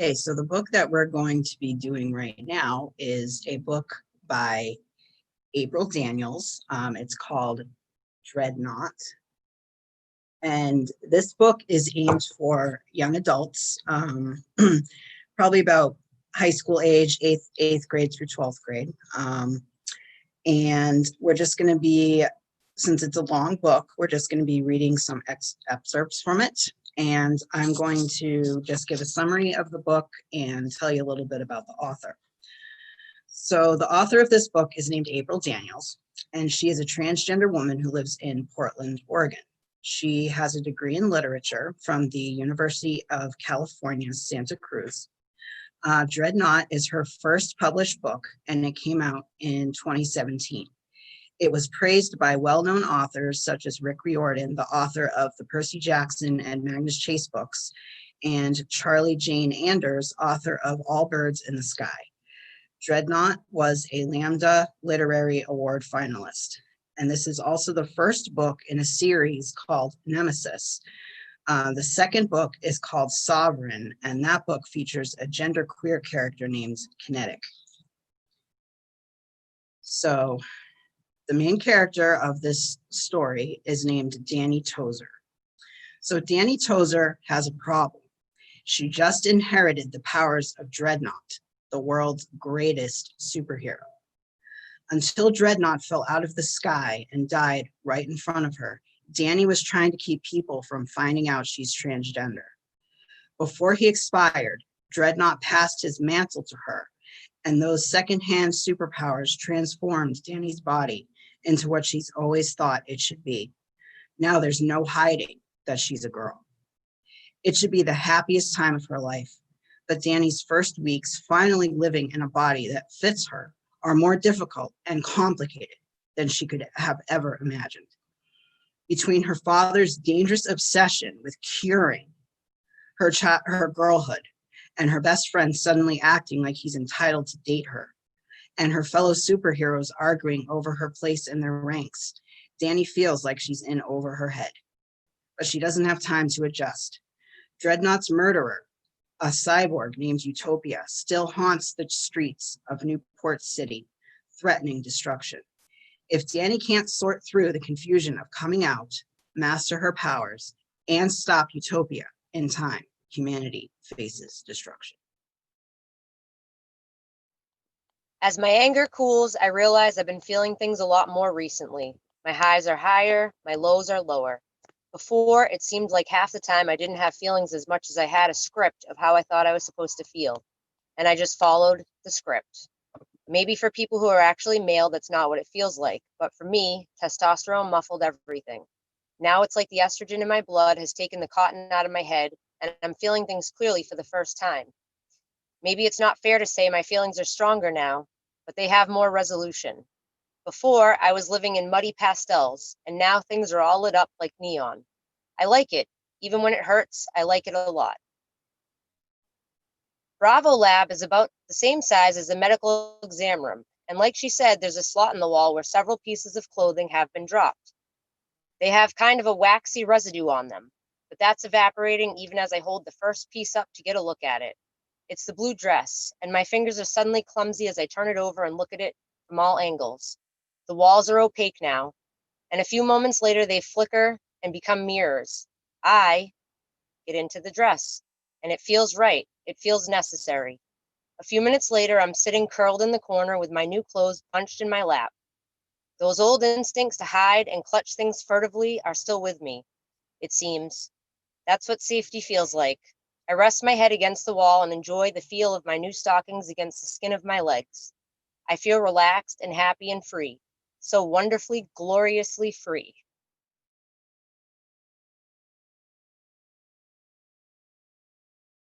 Okay, so the book that we're going to be doing right now is a book by April Daniels. It's called Dreadnought. And this book is aimed for young adults, probably about high school age, eighth grade through 12th grade. And we're just going to be, since it's a long book, we're just going to be reading some excerpts from it. And I'm going to just give a summary of the book and tell you a little bit about the author. So the author of this book is named April Daniels, and she is a transgender woman who lives in Portland, Oregon. She has a degree in literature from the University of California, Santa Cruz. Dreadnought is her first published book, and it came out in 2017. It was praised by well-known authors such as Rick Riordan, the author of the Percy Jackson and Magnus Chase books, and Charlie Jane Anders, author of All Birds in the Sky. Dreadnought was a Lambda Literary Award finalist, and this is also the first book in a series called Nemesis. The second book is called Sovereign, and that book features a genderqueer character named Kinetic. So the main character of this story is named Danny Tozer. So Danny Tozer has a problem. She just inherited the powers of Dreadnought, the world's greatest superhero. Until Dreadnought fell out of the sky and died right in front of her, Danny was trying to keep people from finding out she's transgender. Before he expired, Dreadnought passed his mantle to her, and those secondhand superpowers transformed Danny's body into what she's always thought it should be. Now there's no hiding that she's a girl. It should be the happiest time of her life, but Danny's first weeks finally living in a body that fits her are more difficult and complicated than she could have ever imagined. Between her father's dangerous obsession with curing her girlhood and her best friend suddenly acting like he's entitled to date her, and her fellow superheroes arguing over her place in their ranks, Danny feels like she's in over her head. But she doesn't have time to adjust. Dreadnought's murderer, a cyborg named Utopia, still haunts the streets of Newport City, threatening destruction. If Danny can't sort through the confusion of coming out, master her powers, and stop Utopia in time, humanity faces destruction. As my anger cools, I realize I've been feeling things a lot more recently. My highs are higher, my lows are lower. Before, it seemed like half the time I didn't have feelings as much as I had a script of how I thought I was supposed to feel, and I just followed the script. Maybe for people who are actually male, that's not what it feels like, but for me, testosterone muffled everything. Now it's like the estrogen in my blood has taken the cotton out of my head, and I'm feeling things clearly for the first time. Maybe it's not fair to say my feelings are stronger now, but they have more resolution. Before, I was living in muddy pastels, and now things are all lit up like neon. I like it. Even when it hurts, I like it a lot. Bravo Lab is about the same size as a medical exam room, and like she said, there's a slot in the wall where several pieces of clothing have been dropped. They have kind of a waxy residue on them, but that's evaporating even as I hold the first piece up to get a look at it. It's the blue dress, and my fingers are suddenly clumsy as I turn it over and look at it from all angles. The walls are opaque now, and a few moments later they flicker and become mirrors. I get into the dress, and it feels right. It feels necessary. A few minutes later, I'm sitting curled in the corner with my new clothes punched in my lap. Those old instincts to hide and clutch things furtively are still with me, it seems. That's what safety feels like. I rest my head against the wall and enjoy the feel of my new stockings against the skin of my legs. I feel relaxed and happy and free, so wonderfully, gloriously free.